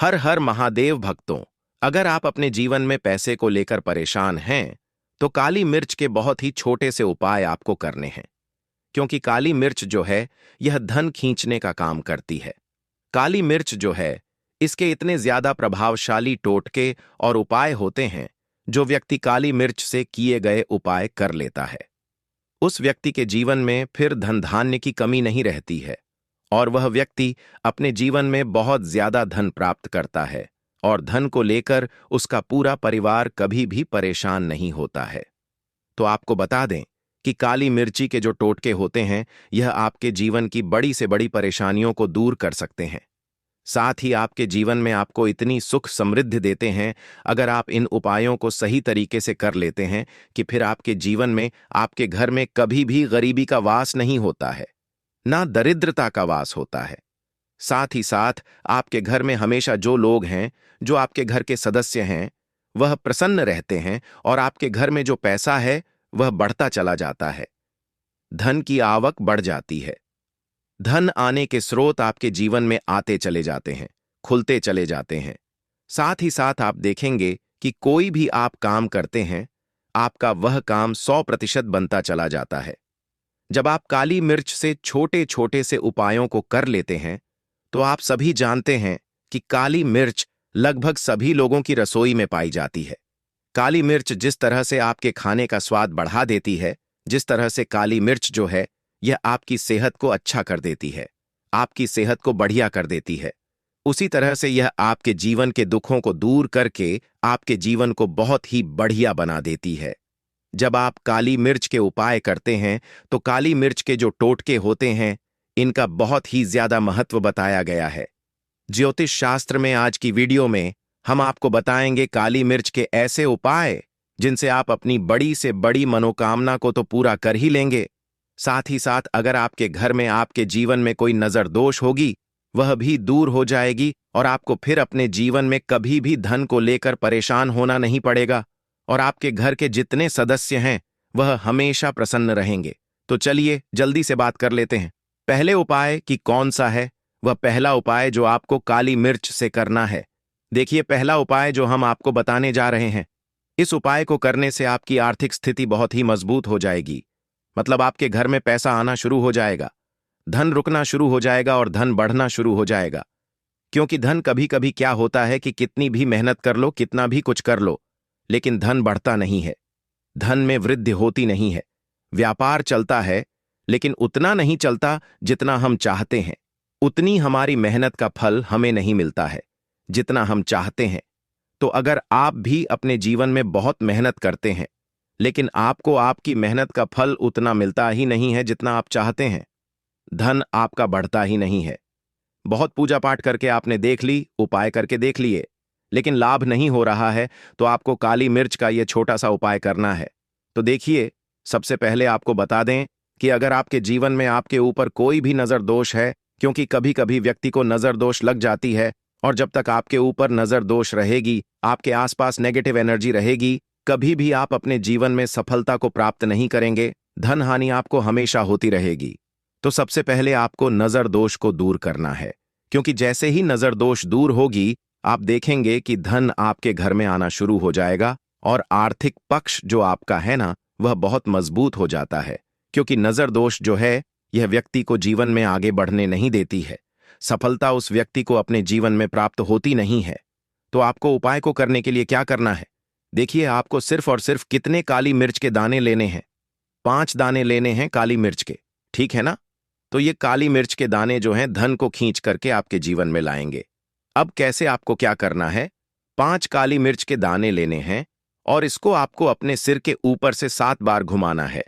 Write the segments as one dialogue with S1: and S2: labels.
S1: हर हर महादेव भक्तों। अगर आप अपने जीवन में पैसे को लेकर परेशान हैं तो काली मिर्च के बहुत ही छोटे से उपाय आपको करने हैं। क्योंकि काली मिर्च जो है यह धन खींचने का काम करती है। काली मिर्च जो है इसके इतने ज्यादा प्रभावशाली टोटके और उपाय होते हैं जो व्यक्ति काली मिर्च से किए गए उपाय कर लेता है उस व्यक्ति के जीवन में फिर धन धान्य की कमी नहीं रहती है और वह व्यक्ति अपने जीवन में बहुत ज्यादा धन प्राप्त करता है और धन को लेकर उसका पूरा परिवार कभी भी परेशान नहीं होता है। तो आपको बता दें कि काली मिर्ची के जो टोटके होते हैं यह आपके जीवन की बड़ी से बड़ी परेशानियों को दूर कर सकते हैं। साथ ही आपके जीवन में आपको इतनी सुख समृद्धि देते हैं अगर आप इन उपायों को सही तरीके से कर लेते हैं कि फिर आपके जीवन में आपके घर में कभी भी गरीबी का वास नहीं होता है, ना दरिद्रता का वास होता है। साथ ही साथ आपके घर में हमेशा जो लोग हैं, जो आपके घर के सदस्य हैं, वह प्रसन्न रहते हैं और आपके घर में जो पैसा है वह बढ़ता चला जाता है। धन की आवक बढ़ जाती है। धन आने के स्रोत आपके जीवन में आते चले जाते हैं, खुलते चले जाते हैं। साथ ही साथ आप देखेंगे कि कोई भी आप काम करते हैं, आपका वह काम 100% बनता चला जाता है। जब आप काली मिर्च से छोटे छोटे से उपायों को कर लेते हैं तो आप सभी जानते हैं कि काली मिर्च लगभग सभी लोगों की रसोई में पाई जाती है। काली मिर्च जिस तरह से आपके खाने का स्वाद बढ़ा देती है, जिस तरह से काली मिर्च जो है यह आपकी सेहत को अच्छा कर देती है, आपकी सेहत को बढ़िया कर देती है, उसी तरह से यह आपके जीवन के दुखों को दूर करके आपके जीवन को बहुत ही बढ़िया बना देती है। जब आप काली मिर्च के उपाय करते हैं तो काली मिर्च के जो टोटके होते हैं इनका बहुत ही ज्यादा महत्व बताया गया है। ज्योतिष शास्त्र में आज की वीडियो में हम आपको बताएंगे काली मिर्च के ऐसे उपाय जिनसे आप अपनी बड़ी से बड़ी मनोकामना को तो पूरा कर ही लेंगे, साथ ही साथ अगर आपके घर में आपके जीवन में कोई नजर दोष होगी वह भी दूर हो जाएगी और आपको फिर अपने जीवन में कभी भी धन को लेकर परेशान होना नहीं पड़ेगा और आपके घर के जितने सदस्य हैं वह हमेशा प्रसन्न रहेंगे। तो चलिए जल्दी से बात कर लेते हैं। पहले उपाय कि कौन सा है, वह पहला उपाय जो आपको काली मिर्च से करना है। देखिए पहला उपाय जो हम आपको बताने जा रहे हैं, इस उपाय को करने से आपकी आर्थिक स्थिति बहुत ही मजबूत हो जाएगी। मतलब आपके घर में पैसा आना शुरू हो जाएगा, धन रुकना शुरू हो जाएगा और धन बढ़ना शुरू हो जाएगा। क्योंकि धन कभी कभी क्या होता है कि कितनी भी मेहनत कर लो, कितना भी कुछ कर लो, लेकिन धन बढ़ता नहीं है, धन में वृद्धि होती नहीं है। व्यापार चलता है लेकिन उतना नहीं चलता जितना हम चाहते हैं, उतनी हमारी मेहनत का फल हमें नहीं मिलता है जितना हम चाहते हैं। तो अगर आप भी अपने जीवन में बहुत मेहनत करते हैं लेकिन आपको आपकी मेहनत का फल उतना मिलता ही नहीं है जितना आप चाहते हैं, धन आपका बढ़ता ही नहीं है, बहुत पूजा पाठ करके आपने देख ली, उपाय करके देख लिए, लेकिन लाभ नहीं हो रहा है, तो आपको काली मिर्च का यह छोटा सा उपाय करना है। तो देखिए, सबसे पहले आपको बता दें कि अगर आपके जीवन में आपके ऊपर कोई भी नजर दोष है, क्योंकि कभी कभी व्यक्ति को नजर दोष लग जाती है और जब तक आपके ऊपर नजर दोष रहेगी, आपके आसपास नेगेटिव एनर्जी रहेगी, कभी भी आप अपने जीवन में सफलता को प्राप्त नहीं करेंगे, धन हानि आपको हमेशा होती रहेगी। तो सबसे पहले आपको नजर दोष को दूर करना है, क्योंकि जैसे ही नजर दोष दूर होगी आप देखेंगे कि धन आपके घर में आना शुरू हो जाएगा और आर्थिक पक्ष जो आपका है ना वह बहुत मजबूत हो जाता है। क्योंकि नजर दोष जो है यह व्यक्ति को जीवन में आगे बढ़ने नहीं देती है, सफलता उस व्यक्ति को अपने जीवन में प्राप्त होती नहीं है। तो आपको उपाय को करने के लिए क्या करना है, देखिए आपको सिर्फ और सिर्फ कितने काली मिर्च के दाने लेने हैं, 5 दाने लेने हैं काली मिर्च के, ठीक है ना। तो ये काली मिर्च के दाने जो हैं धन को खींच करके आपके जीवन में लाएंगे। अब कैसे आपको क्या करना है, 5 काली मिर्च के दाने लेने हैं और इसको आपको अपने सिर के ऊपर से 7 बार घुमाना है।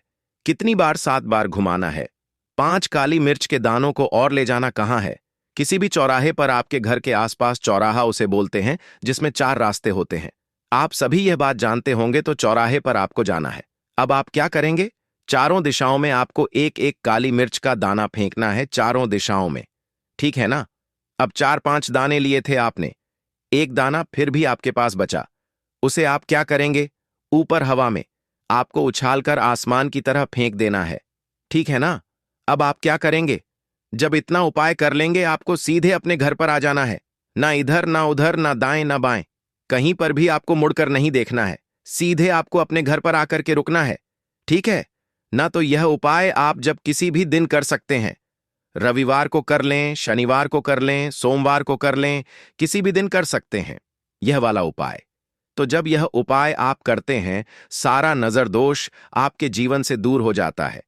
S1: कितनी बार? 7 बार घुमाना है। 5 काली मिर्च के दानों को और ले जाना कहाँ है, किसी भी चौराहे पर, आपके घर के आसपास चौराहा उसे बोलते हैं जिसमें 4 रास्ते होते हैं। आप सभी यह बात जानते होंगे, तो चौराहे पर आपको जाना है। अब आप क्या करेंगे, चारों दिशाओं में आपको एक एक काली मिर्च का दाना फेंकना है, चारों दिशाओं में, ठीक है ना। अब 4-5 दाने लिए थे आपने, एक दाना फिर भी आपके पास बचा, उसे आप क्या करेंगे, ऊपर हवा में आपको उछालकर आसमान की तरह फेंक देना है, ठीक है ना। अब आप क्या करेंगे, जब इतना उपाय कर लेंगे आपको सीधे अपने घर पर आ जाना है। ना इधर ना उधर, ना दाएं ना बाएं, कहीं पर भी आपको मुड़कर नहीं देखना है। सीधे आपको अपने घर पर आकर के रुकना है, ठीक है ना? तो यह उपाय आप जब किसी भी दिन कर सकते हैं। रविवार को कर लें, शनिवार को कर लें, सोमवार को कर लें, किसी भी दिन कर सकते हैं यह वाला उपाय। तो जब यह उपाय आप करते हैं, सारा नजर दोष आपके जीवन से दूर हो जाता है,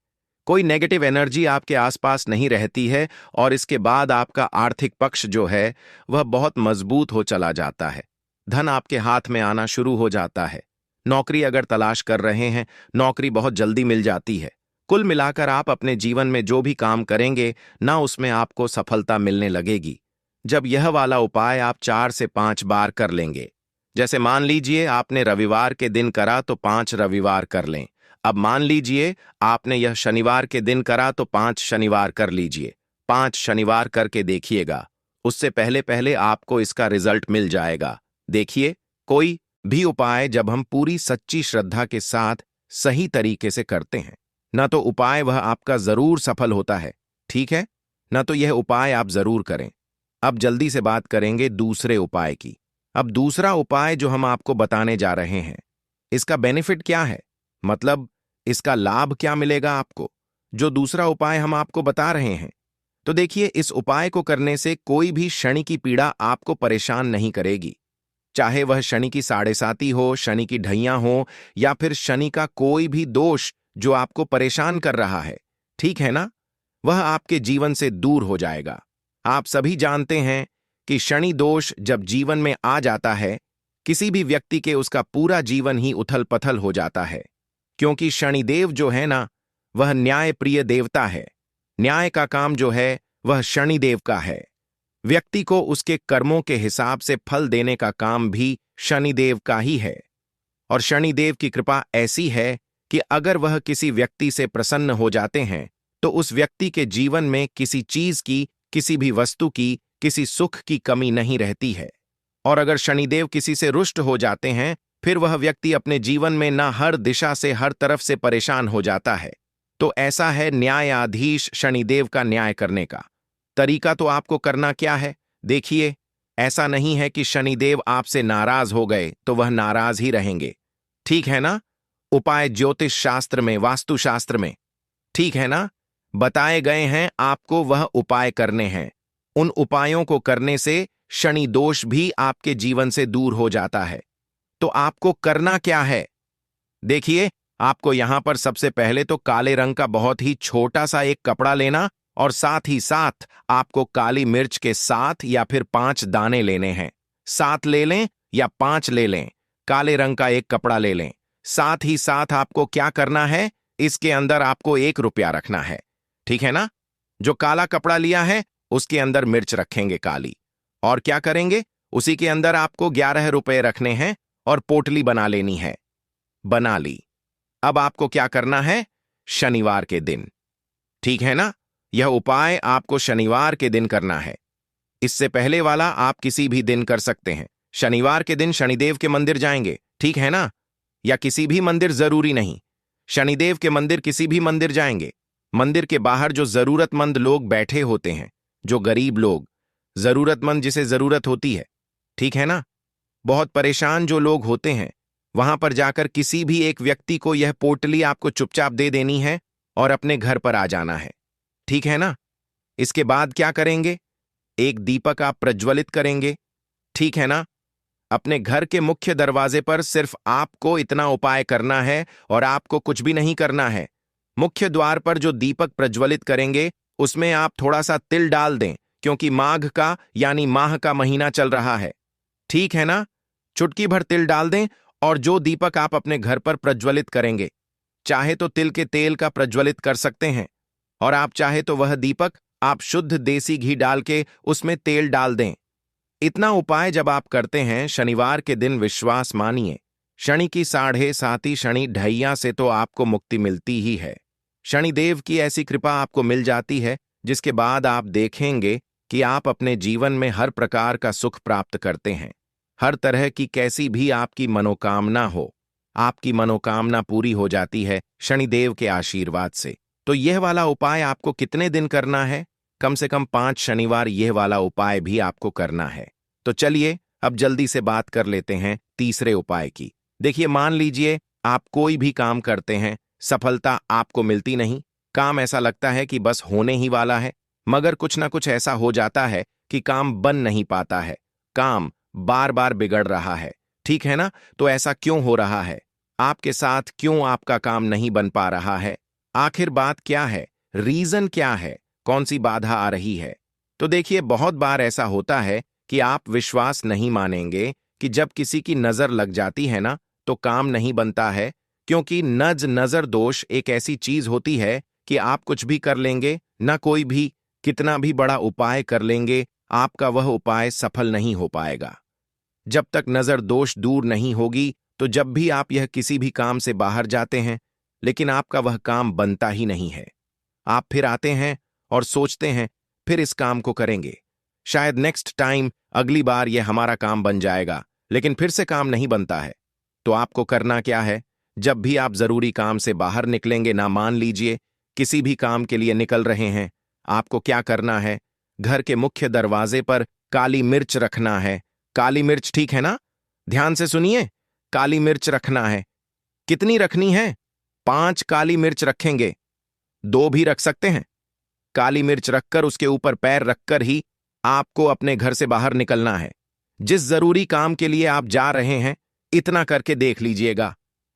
S1: कोई नेगेटिव एनर्जी आपके आसपास नहीं रहती है, और इसके बाद आपका आर्थिक पक्ष जो है वह बहुत मजबूत हो चला जाता है। धन आपके हाथ में आना शुरू हो जाता है। नौकरी अगर तलाश कर रहे हैं, नौकरी बहुत जल्दी मिल जाती है। कुल मिलाकर आप अपने जीवन में जो भी काम करेंगे ना, उसमें आपको सफलता मिलने लगेगी जब यह वाला उपाय आप 4 से 5 बार कर लेंगे। जैसे मान लीजिए आपने रविवार के दिन करा तो 5 रविवार कर लें। अब मान लीजिए आपने यह शनिवार के दिन करा तो 5 शनिवार कर लीजिए। 5 शनिवार करके देखिएगा, उससे पहले पहले आपको इसका रिजल्ट मिल जाएगा। देखिए, कोई भी उपाय जब हम पूरी सच्ची श्रद्धा के साथ सही तरीके से करते हैं ना, तो उपाय वह आपका जरूर सफल होता है, ठीक है ना? तो यह उपाय आप जरूर करें। अब जल्दी से बात करेंगे दूसरे उपाय की। अब दूसरा उपाय जो हम आपको बताने जा रहे हैं, इसका बेनिफिट क्या है, मतलब इसका लाभ क्या मिलेगा आपको, जो दूसरा उपाय हम आपको बता रहे हैं। तो देखिए, इस उपाय को करने से कोई भी शनि की पीड़ा आपको परेशान नहीं करेगी। चाहे वह शनि की साढ़े साती हो, शनि की ढैयां हो, या फिर शनि का कोई भी दोष जो आपको परेशान कर रहा है, ठीक है ना? वह आपके जीवन से दूर हो जाएगा। आप सभी जानते हैं कि शनि दोष जब जीवन में आ जाता है, किसी भी व्यक्ति के उसका पूरा जीवन ही उथल पथल हो जाता है, क्योंकि शनिदेव जो है ना, वह न्याय प्रिय देवता है। न्याय का काम जो है वह शनिदेव का है। व्यक्ति को उसके कर्मों के हिसाब से फल देने का काम भी शनिदेव का ही है। और शनिदेव की कृपा ऐसी है कि अगर वह किसी व्यक्ति से प्रसन्न हो जाते हैं तो उस व्यक्ति के जीवन में किसी चीज की, किसी भी वस्तु की, किसी सुख की कमी नहीं रहती है। और अगर शनिदेव किसी से रुष्ट हो जाते हैं, फिर वह व्यक्ति अपने जीवन में ना हर दिशा से, हर तरफ से परेशान हो जाता है। तो ऐसा है न्यायाधीश शनिदेव का न्याय करने का तरीका। तो आपको करना क्या है, देखिए, ऐसा नहीं है कि शनिदेव आपसे नाराज हो गए तो वह नाराज ही रहेंगे, ठीक है ना? उपाय ज्योतिष शास्त्र में, वास्तु शास्त्र में, ठीक है ना, बताए गए हैं, आपको वह उपाय करने हैं। उन उपायों को करने से शनि दोष भी आपके जीवन से दूर हो जाता है। तो आपको करना क्या है, देखिए, आपको यहां पर सबसे पहले तो काले रंग का बहुत ही छोटा सा एक कपड़ा लेना, और साथ ही साथ आपको काली मिर्च के 7 या फिर 5 दाने लेने हैं। 7 ले लें या 5 ले लें, काले रंग का एक कपड़ा ले लें। साथ ही साथ आपको क्या करना है, इसके अंदर आपको 1 रुपया रखना है, ठीक है ना? जो काला कपड़ा लिया है उसके अंदर मिर्च रखेंगे काली, और क्या करेंगे, उसी के अंदर आपको 11 रुपए रखने हैं और पोटली बना लेनी है। बना ली। अब आपको क्या करना है, शनिवार के दिन, ठीक है ना? यह उपाय आपको शनिवार के दिन करना है। इससे पहले वाला आप किसी भी दिन कर सकते हैं। शनिवार के दिन शनिदेव के मंदिर जाएंगे, ठीक है ना? या किसी भी मंदिर, जरूरी नहीं, शनिदेव के मंदिर, किसी भी मंदिर जाएंगे। मंदिर के बाहर जो जरूरतमंद लोग बैठे होते हैं, जो गरीब लोग, जरूरतमंद जिसे जरूरत होती है, ठीक है ना, बहुत परेशान जो लोग होते हैं, वहां पर जाकर किसी भी एक व्यक्ति को यह पोटली आपको चुपचाप दे देनी है और अपने घर पर आ जाना है, ठीक है ना? इसके बाद क्या करेंगे, एक दीपक आप प्रज्वलित करेंगे, ठीक है ना? अपने घर के मुख्य दरवाजे पर सिर्फ आपको इतना उपाय करना है और आपको कुछ भी नहीं करना है। मुख्य द्वार पर जो दीपक प्रज्वलित करेंगे उसमें आप थोड़ा सा तिल डाल दें, क्योंकि माघ का यानी माह का महीना चल रहा है, ठीक है ना? चुटकी भर तिल डाल दें, और जो दीपक आप अपने घर पर प्रज्वलित करेंगे, चाहे तो तिल के तेल का प्रज्वलित कर सकते हैं, और आप चाहे तो वह दीपक आप शुद्ध देसी घी डाल के उसमें तेल डाल दें। इतना उपाय जब आप करते हैं शनिवार के दिन, विश्वास मानिए, शनि की साढ़े साती, शनि ढैया से तो आपको मुक्ति मिलती ही है। शनिदेव की ऐसी कृपा आपको मिल जाती है जिसके बाद आप देखेंगे कि आप अपने जीवन में हर प्रकार का सुख प्राप्त करते हैं। हर तरह की कैसी भी आपकी मनोकामना हो, आपकी मनोकामना पूरी हो जाती है शनिदेव के आशीर्वाद से। तो यह वाला उपाय आपको कितने दिन करना है, कम से कम 5 शनिवार यह वाला उपाय भी आपको करना है, तो चलिए अब जल्दी से बात कर लेते हैं तीसरे उपाय की। देखिए, मान लीजिए आप कोई भी काम करते हैं, सफलता आपको मिलती नहीं, काम ऐसा लगता है कि बस होने ही वाला है, मगर कुछ ना कुछ ऐसा हो जाता है कि काम बन नहीं पाता है, काम बार बार बिगड़ रहा है। ठीक है ना? तो ऐसा क्यों हो रहा है? आपके साथ क्यों आपका काम नहीं बन पा रहा है? आखिर बात क्या है? रीजन क्या है? कौन सी बाधा आ रही है? तो देखिए, बहुत बार ऐसा होता है कि आप विश्वास नहीं मानेंगे कि जब किसी की नजर लग जाती है ना, तो काम नहीं बनता है, क्योंकि नजर दोष एक ऐसी चीज होती है कि आप कुछ भी कर लेंगे, ना कोई भी कितना भी बड़ा उपाय कर लेंगे, आपका वह उपाय सफल नहीं हो पाएगा। जब तक नजर दोष दूर नहीं होगी, तो जब भी आप यह किसी भी काम से बाहर जाते हैं, लेकिन आपका वह काम बनता ही नहीं है, आप फिर आते हैं और सोचते हैं फिर इस काम को करेंगे, शायद नेक्स्ट टाइम अगली बार यह हमारा काम बन जाएगा, लेकिन फिर से काम नहीं बनता है। तो आपको करना क्या है? जब भी आप जरूरी काम से बाहर निकलेंगे ना, मान लीजिए किसी भी काम के लिए निकल रहे हैं, आपको क्या करना है? घर के मुख्य दरवाजे पर काली मिर्च रखना है। काली मिर्च, ठीक है ना? ध्यान से सुनिए, काली मिर्च रखना है। कितनी रखनी है? 5 काली मिर्च रखेंगे, 2 भी रख सकते हैं। काली मिर्च रखकर उसके ऊपर पैर रखकर ही आपको अपने घर से बाहर निकलना है। जिस जरूरी काम के लिए आप जा रहे हैं, इतना करके देख लीजिएगा।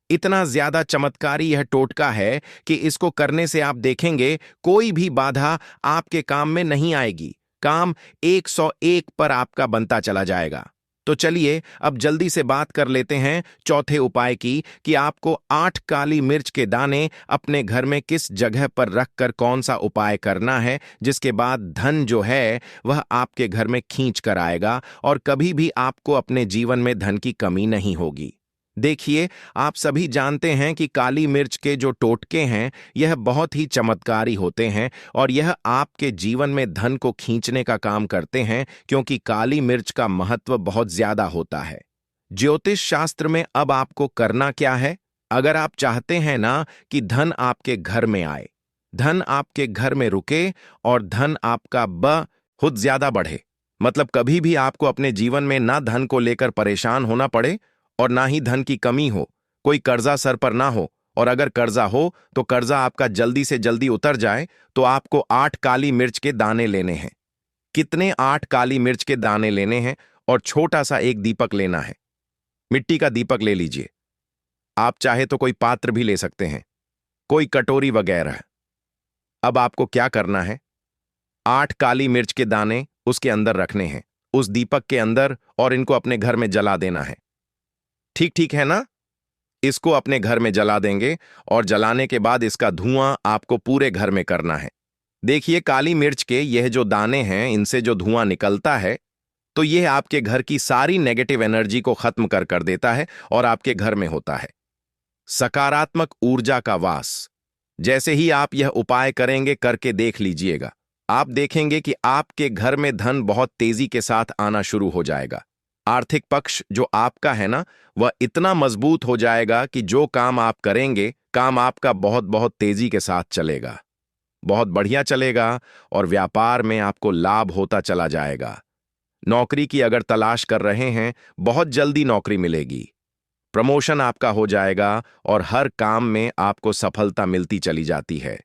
S1: इतना ज्यादा चमत्कारी यह टोटका है कि इसको करने से आप देखेंगे कोई भी बाधा आपके काम में नहीं आएगी, काम 101 पर आपका बनता चला जाएगा। तो चलिए अब जल्दी से बात कर लेते हैं चौथे उपाय की कि आपको 8 काली मिर्च के दाने अपने घर में किस जगह पर रखकर कौन सा उपाय करना है, जिसके बाद धन जो है वह आपके घर में खींच कर आएगा और कभी भी आपको अपने जीवन में धन की कमी नहीं होगी। देखिए, आप सभी जानते हैं कि काली मिर्च के जो टोटके हैं यह बहुत ही चमत्कारी होते हैं और यह आपके जीवन में धन को खींचने का काम करते हैं, क्योंकि काली मिर्च का महत्व बहुत ज्यादा होता है। ज्योतिष शास्त्र में अब आपको करना क्या है? अगर आप चाहते हैं ना कि धन आपके घर में आए, धन आपके घर में रुके और धन आपका बहुत ज्यादा बढ़े, मतलब कभी भी आपको अपने जीवन में ना धन को लेकर परेशान होना पड़े और ना ही धन की कमी हो, कोई कर्जा सर पर ना हो, और अगर कर्जा हो तो कर्जा आपका जल्दी से जल्दी उतर जाए, तो आपको 8 काली मिर्च के दाने लेने हैं। कितने? 8 काली मिर्च के दाने लेने हैं और छोटा सा एक दीपक लेना है। मिट्टी का दीपक ले लीजिए, आप चाहे तो कोई पात्र भी ले सकते हैं, कोई कटोरी वगैरह। अब आपको क्या करना है? 8 काली मिर्च के दाने उसके अंदर रखने हैं, उस दीपक के अंदर, और इनको अपने घर में जला देना है। ठीक ठीक है ना? इसको अपने घर में जला देंगे और जलाने के बाद इसका धुआं आपको पूरे घर में करना है। देखिए, काली मिर्च के यह जो दाने हैं, इनसे जो धुआं निकलता है, तो यह आपके घर की सारी नेगेटिव एनर्जी को खत्म कर कर देता है और आपके घर में होता है सकारात्मक ऊर्जा का वास। जैसे ही आप यह उपाय करेंगे, करके देख लीजिएगा, आप देखेंगे कि आपके घर में धन बहुत तेजी के साथ आना शुरू हो जाएगा। आर्थिक पक्ष जो आपका है ना, वह इतना मजबूत हो जाएगा कि जो काम आप करेंगे, काम आपका बहुत बहुत तेजी के साथ चलेगा, बहुत बढ़िया चलेगा और व्यापार में आपको लाभ होता चला जाएगा। नौकरी की अगर तलाश कर रहे हैं, बहुत जल्दी नौकरी मिलेगी, प्रमोशन आपका हो जाएगा और हर काम में आपको सफलता मिलती चली जाती है।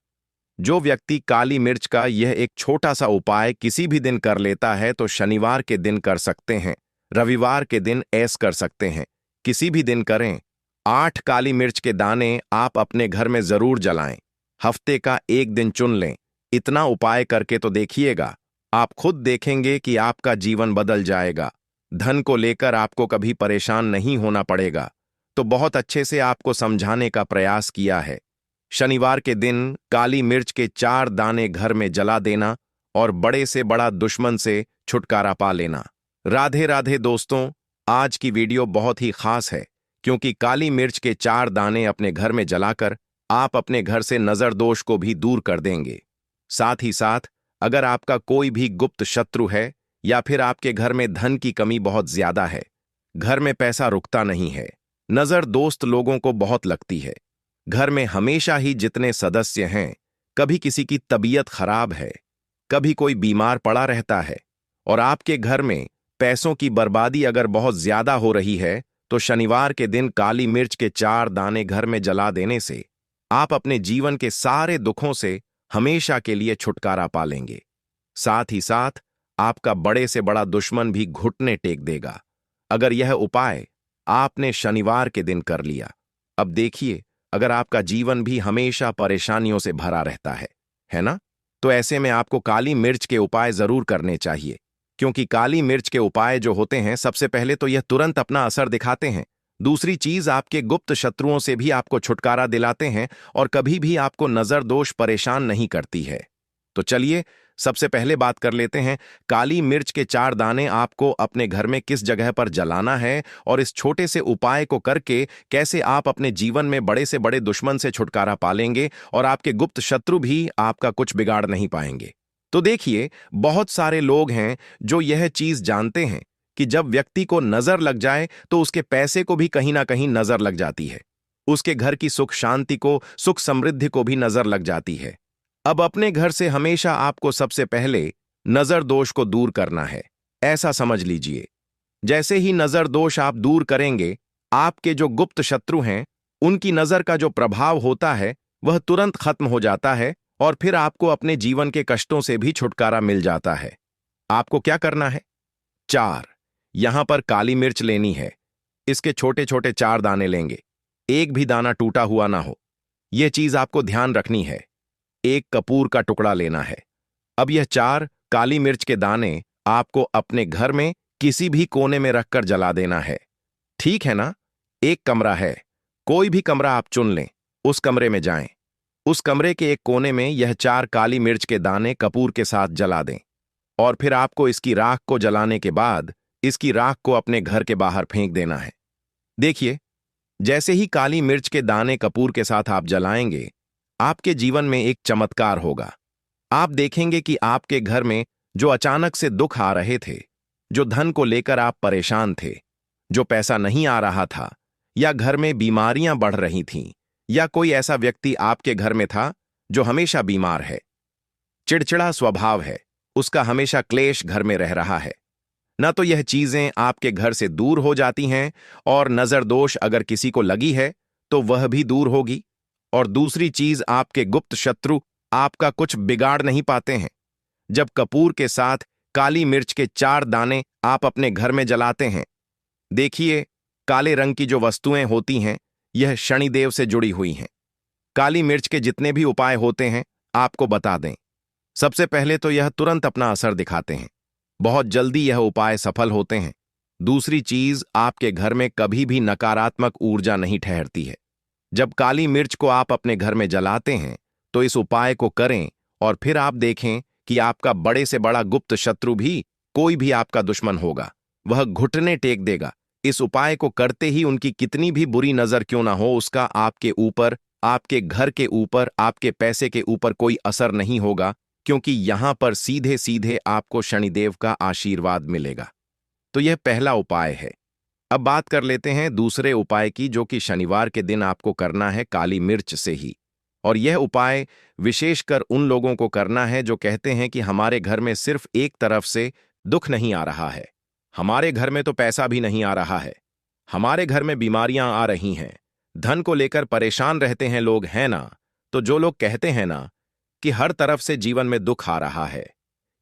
S1: जो व्यक्ति काली मिर्च का यह एक छोटा सा उपाय किसी भी दिन कर लेता है, तो शनिवार के दिन कर सकते हैं, रविवार के दिन ऐस कर सकते हैं, किसी भी दिन करें। 8 काली मिर्च के दाने आप अपने घर में जरूर जलाएं, हफ्ते का एक दिन चुन लें। इतना उपाय करके तो देखिएगा, आप खुद देखेंगे कि आपका जीवन बदल जाएगा, धन को लेकर आपको कभी परेशान नहीं होना पड़ेगा। तो बहुत अच्छे से आपको समझाने का प्रयास किया है। शनिवार के दिन काली मिर्च के 4 दाने घर में जला देना और बड़े से बड़ा दुश्मन से छुटकारा पा लेना। राधे राधे दोस्तों, आज की वीडियो बहुत ही खास है, क्योंकि काली मिर्च के 4 दाने अपने घर में जलाकर आप अपने घर से नजर दोष को भी दूर कर देंगे। साथ ही साथ अगर आपका कोई भी गुप्त शत्रु है या फिर आपके घर में धन की कमी बहुत ज्यादा है, घर में पैसा रुकता नहीं है, नजर दोस्त लोगों को बहुत लगती है, घर में हमेशा ही जितने सदस्य हैं, कभी किसी की तबीयत खराब है, कभी कोई बीमार पड़ा रहता है और आपके घर में पैसों की बर्बादी अगर बहुत ज्यादा हो रही है तो शनिवार के दिन काली मिर्च के 4 दाने घर में जला देने से आप अपने जीवन के सारे दुखों से हमेशा के लिए छुटकारा पा लेंगे। साथ ही साथ आपका बड़े से बड़ा दुश्मन भी घुटने टेक देगा अगर यह उपाय आपने शनिवार के दिन कर लिया। अब देखिए, अगर आपका जीवन भी हमेशा परेशानियों से भरा रहता है ना? तो ऐसे में आपको काली मिर्च के उपाय जरूर करने चाहिए, क्योंकि काली मिर्च के उपाय जो होते हैं, सबसे पहले तो यह तुरंत अपना असर दिखाते हैं। दूसरी चीज, आपके गुप्त शत्रुओं से भी आपको छुटकारा दिलाते हैं और कभी भी आपको नजर दोष परेशान नहीं करती है। तो चलिए सबसे पहले बात कर लेते हैं, काली मिर्च के 4 दाने आपको अपने घर में किस जगह पर जलाना है और इस छोटे से उपाय को करके कैसे आप अपने जीवन में बड़े से बड़े दुश्मन से छुटकारा पालेंगे और आपके गुप्त शत्रु भी आपका कुछ बिगाड़ नहीं पाएंगे। तो देखिए, बहुत सारे लोग हैं जो यह चीज जानते हैं कि जब व्यक्ति को नजर लग जाए तो उसके पैसे को भी कहीं ना कहीं नजर लग जाती है, उसके घर की सुख शांति को, सुख समृद्धि को भी नजर लग जाती है। अब अपने घर से हमेशा आपको सबसे पहले नजर दोष को दूर करना है। ऐसा समझ लीजिए, जैसे ही नजर दोष आप दूर करेंगे, आपके जो गुप्त शत्रु हैं उनकी नजर का जो प्रभाव होता है वह तुरंत खत्म हो जाता है और फिर आपको अपने जीवन के कष्टों से भी छुटकारा मिल जाता है। आपको क्या करना है? 4 यहां पर काली मिर्च लेनी है। इसके छोटे छोटे 4 दाने लेंगे, एक भी दाना टूटा हुआ ना हो, यह चीज आपको ध्यान रखनी है। एक कपूर का टुकड़ा लेना है। अब यह 4 काली मिर्च के दाने आपको अपने घर में किसी भी कोने में रखकर जला देना है। ठीक है ना? एक कमरा है, कोई भी कमरा आप चुन लें, उस कमरे में जाएं। उस कमरे के एक कोने में यह 4 काली मिर्च के दाने कपूर के साथ जला दें और फिर आपको इसकी राख को जलाने के बाद इसकी राख को अपने घर के बाहर फेंक देना है। देखिए, जैसे ही काली मिर्च के दाने कपूर के साथ आप जलाएंगे, आपके जीवन में एक चमत्कार होगा। आप देखेंगे कि आपके घर में जो अचानक से दुख आ रहे थे, जो धन को लेकर आप परेशान थे, जो पैसा नहीं आ रहा था, या घर में बीमारियां बढ़ रही थीं, या कोई ऐसा व्यक्ति आपके घर में था जो हमेशा बीमार है, चिड़चिड़ा स्वभाव है, उसका हमेशा क्लेश घर में रह रहा है, ना तो यह चीजें आपके घर से दूर हो जाती हैं और नजर दोष अगर किसी को लगी है तो वह भी दूर होगी। और दूसरी चीज, आपके गुप्त शत्रु आपका कुछ बिगाड़ नहीं पाते हैं। जब कपूर के साथ काली मिर्च के 4 दाने आप अपने घर में जलाते हैं, देखिए, काले रंग की जो वस्तुएं होती हैं यह शनिदेव से जुड़ी हुई हैं। काली मिर्च के जितने भी उपाय होते हैं आपको बता दें, सबसे पहले तो यह तुरंत अपना असर दिखाते हैं, बहुत जल्दी यह उपाय सफल होते हैं। दूसरी चीज, आपके घर में कभी भी नकारात्मक ऊर्जा नहीं ठहरती है। जब काली मिर्च को आप अपने घर में जलाते हैं तो इस उपाय को करें और फिर आप देखें कि आपका बड़े से बड़ा गुप्त शत्रु भी, कोई भी आपका दुश्मन होगा, वह घुटने टेक देगा। इस उपाय को करते ही उनकी कितनी भी बुरी नजर क्यों ना हो, उसका आपके ऊपर, आपके घर के ऊपर, आपके पैसे के ऊपर कोई असर नहीं होगा, क्योंकि यहां पर सीधे सीधे आपको शनिदेव का आशीर्वाद मिलेगा। तो यह पहला उपाय है। अब बात कर लेते हैं दूसरे उपाय की, जो कि शनिवार के दिन आपको करना है काली मिर्च से ही। और यह उपाय विशेषकर उन लोगों को करना है जो कहते हैं कि हमारे घर में सिर्फ एक तरफ से दुख नहीं आ रहा है, हमारे घर में तो पैसा भी नहीं आ रहा है, हमारे घर में बीमारियां आ रही हैं, धन को लेकर परेशान रहते हैं लोग, हैं ना? तो जो लोग कहते हैं ना कि हर तरफ से जीवन में दुख आ रहा है,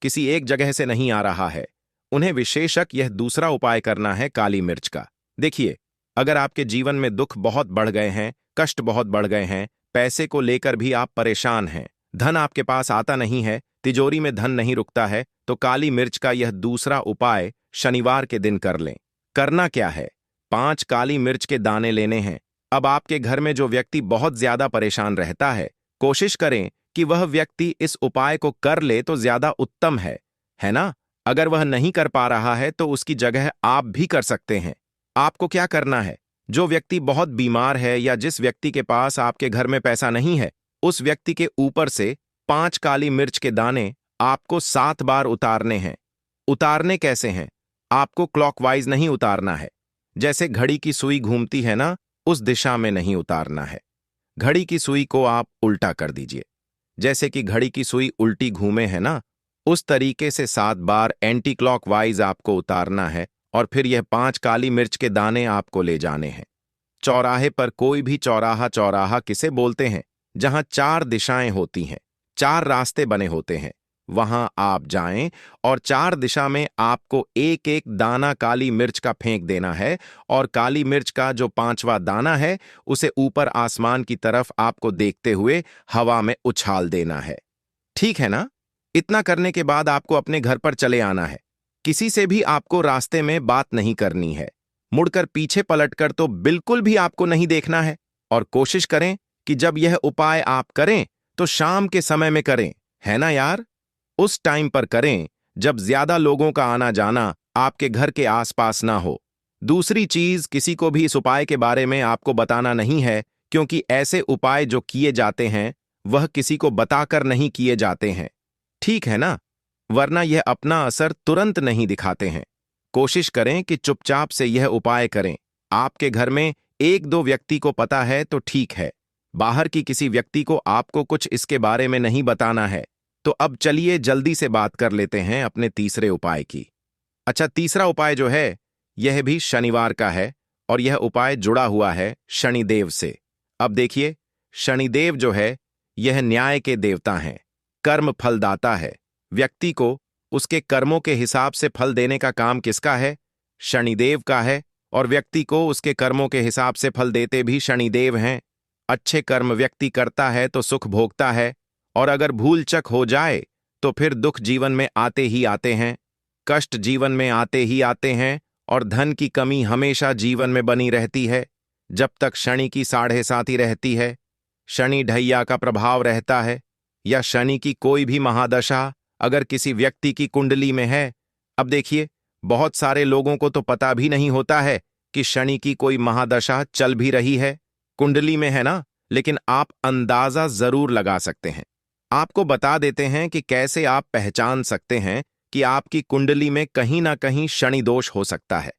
S1: किसी एक जगह से नहीं आ रहा है, उन्हें विशेषक यह दूसरा उपाय करना है काली मिर्च का। देखिए, अगर आपके जीवन में दुख बहुत बढ़ गए हैं, कष्ट बहुत बढ़ गए हैं, पैसे को लेकर भी आप परेशान हैं, धन आपके पास आता नहीं है, तिजोरी में धन नहीं रुकता है, तो काली मिर्च का यह दूसरा उपाय शनिवार के दिन कर लें। करना क्या है? 5 काली मिर्च के दाने लेने हैं। अब आपके घर में जो व्यक्ति बहुत ज्यादा परेशान रहता है, कोशिश करें कि वह व्यक्ति इस उपाय को कर ले तो ज्यादा उत्तम है ना? अगर वह नहीं कर पा रहा है तो उसकी जगह आप भी कर सकते हैं। आपको क्या करना है? जो व्यक्ति बहुत बीमार है या जिस व्यक्ति के पास आपके घर में पैसा नहीं है, उस व्यक्ति के ऊपर से 5 काली मिर्च के दाने आपको 7 बार उतारने हैं। उतारने कैसे हैं? आपको क्लॉकवाइज नहीं उतारना है, जैसे घड़ी की सुई घूमती है ना, उस दिशा में नहीं उतारना है। घड़ी की सुई को आप उल्टा कर दीजिए, जैसे कि घड़ी की सुई उल्टी घूमे है ना, उस तरीके से 7 बार एंटी क्लॉकवाइज आपको उतारना है और फिर यह 5 काली मिर्च के दाने आपको ले जाने हैं। चौराहे पर, कोई भी चौराहा, चौराहा किसे बोलते हैं? जहां 4 दिशाएं होती हैं, 4 रास्ते बने होते हैं, वहां आप जाएं और 4 दिशा में आपको एक एक दाना काली मिर्च का फेंक देना है और काली मिर्च का जो 5वां दाना है उसे ऊपर आसमान की तरफ आपको देखते हुए हवा में उछाल देना है। ठीक है ना? इतना करने के बाद आपको अपने घर पर चले आना है। किसी से भी आपको रास्ते में बात नहीं करनी है। मुड़कर, पीछे पलटकर तो बिल्कुल भी आपको नहीं देखना है। और कोशिश करें कि जब यह उपाय आप करें तो शाम के समय में करें, है ना यार? उस टाइम पर करें जब ज्यादा लोगों का आना जाना आपके घर के आसपास ना हो। दूसरी चीज, किसी को भी इस उपाय के बारे में आपको बताना नहीं है, क्योंकि ऐसे उपाय जो किए जाते हैं वह किसी को बताकर नहीं किए जाते हैं। ठीक है ना? वरना यह अपना असर तुरंत नहीं दिखाते हैं। कोशिश करें कि चुपचाप से यह उपाय करें। आपके घर में 1-2 व्यक्ति को पता है तो ठीक है, बाहर की किसी व्यक्ति को आपको कुछ इसके बारे में नहीं बताना है। तो अब चलिए जल्दी से बात कर लेते हैं अपने तीसरे उपाय की। अच्छा, तीसरा उपाय जो है यह भी शनिवार का है और यह उपाय जुड़ा हुआ है शनिदेव से। अब देखिए, शनिदेव जो है यह न्याय के देवता हैं, कर्म फलदाता है। व्यक्ति को उसके कर्मों के हिसाब से फल देने का काम किसका है? शनिदेव का है। और व्यक्ति को उसके कर्मों के हिसाब से फल देते भी शनिदेव हैं। अच्छे कर्म व्यक्ति करता है तो सुख भोगता है, और अगर भूल चक हो जाए तो फिर दुख जीवन में आते ही आते हैं, कष्ट जीवन में आते ही आते हैं, और धन की कमी हमेशा जीवन में बनी रहती है जब तक शनि की 7.5 रहती है। शनि ढैया का प्रभाव रहता है, या शनि की कोई भी महादशा अगर किसी व्यक्ति की कुंडली में है। अब देखिए, बहुत सारे लोगों को तो पता भी नहीं होता है कि शनि की कोई महादशा चल भी रही है, कुंडली में है ना, लेकिन आप अंदाजा जरूर लगा सकते हैं। आपको बता देते हैं कि कैसे आप पहचान सकते हैं कि आपकी कुंडली में कहीं ना कहीं शनि दोष हो सकता है।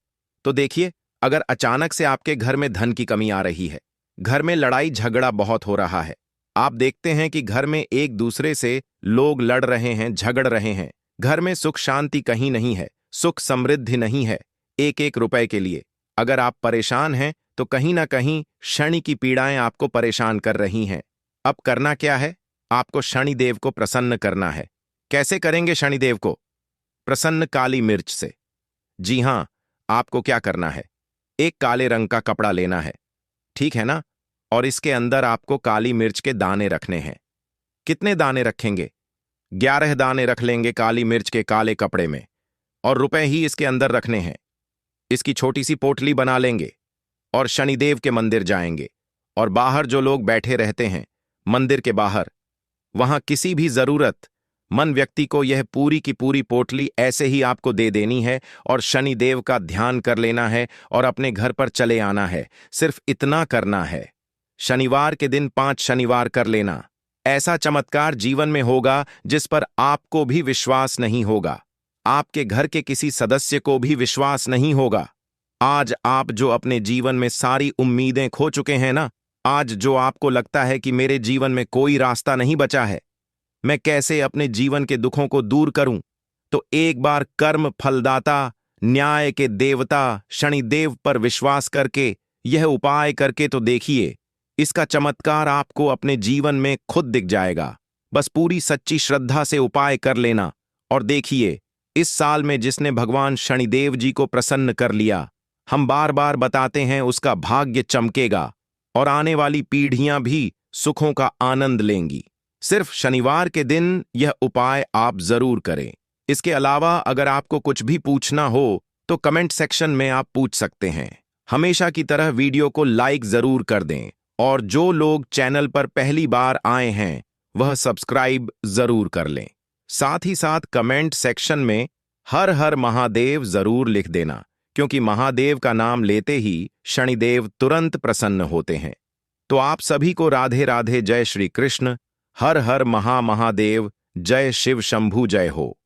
S1: तो देखिए, अगर अचानक से आपके घर में धन की कमी आ रही है, घर में लड़ाई झगड़ा बहुत हो रहा है, आप देखते हैं कि घर में एक दूसरे से लोग लड़ रहे हैं, झगड़ रहे हैं, घर में सुख शांति कहीं नहीं है, सुख समृद्धि नहीं है, एक एक रुपए के लिए अगर आप परेशान हैं तो कहीं ना कहीं शनि की पीड़ाएं आपको परेशान कर रही हैं। अब करना क्या है? आपको शनिदेव को प्रसन्न करना है। कैसे करेंगे शनिदेव को प्रसन्न? काली मिर्च से। जी हां, आपको क्या करना है? एक काले रंग का कपड़ा लेना है, ठीक है ना, और इसके अंदर आपको काली मिर्च के दाने रखने हैं। कितने दाने रखेंगे? 11 दाने रख लेंगे काली मिर्च के काले कपड़े में, और रुपए ही इसके अंदर रखने हैं। इसकी छोटी सी पोटली बना लेंगे और शनिदेव के मंदिर जाएंगे, और बाहर जो लोग बैठे रहते हैं मंदिर के बाहर, वहां किसी भी जरूरत मन व्यक्ति को यह पूरी की पूरी पोटली ऐसे ही आपको दे देनी है और शनिदेव का ध्यान कर लेना है और अपने घर पर चले आना है। सिर्फ इतना करना है। शनिवार के दिन 5 शनिवार कर लेना। ऐसा चमत्कार जीवन में होगा जिस पर आपको भी विश्वास नहीं होगा, आपके घर के किसी सदस्य को भी विश्वास नहीं होगा। आज आप जो अपने जीवन में सारी उम्मीदें खो चुके हैं ना, आज जो आपको लगता है कि मेरे जीवन में कोई रास्ता नहीं बचा है, मैं कैसे अपने जीवन के दुखों को दूर करूं, तो एक बार कर्म फलदाता न्याय के देवता शनिदेव पर विश्वास करके यह उपाय करके तो देखिए। इसका चमत्कार आपको अपने जीवन में खुद दिख जाएगा। बस पूरी सच्ची श्रद्धा से उपाय कर लेना और देखिए, इस साल में जिसने भगवान शनिदेव जी को प्रसन्न कर लिया, हम बार बार बताते हैं, उसका भाग्य चमकेगा और आने वाली पीढ़ियां भी सुखों का आनंद लेंगी। सिर्फ शनिवार के दिन यह उपाय आप जरूर करें। इसके अलावा अगर आपको कुछ भी पूछना हो तो कमेंट सेक्शन में आप पूछ सकते हैं। हमेशा की तरह वीडियो को लाइक जरूर कर दें, और जो लोग चैनल पर पहली बार आए हैं वह सब्सक्राइब जरूर कर लें। साथ ही साथ कमेंट सेक्शन में हर हर महादेव जरूर लिख देना, क्योंकि महादेव का नाम लेते ही शनिदेव तुरंत प्रसन्न होते हैं। तो आप सभी को राधे राधे, जय श्री कृष्ण, हर हर महादेव, जय शिव शंभू, जय हो।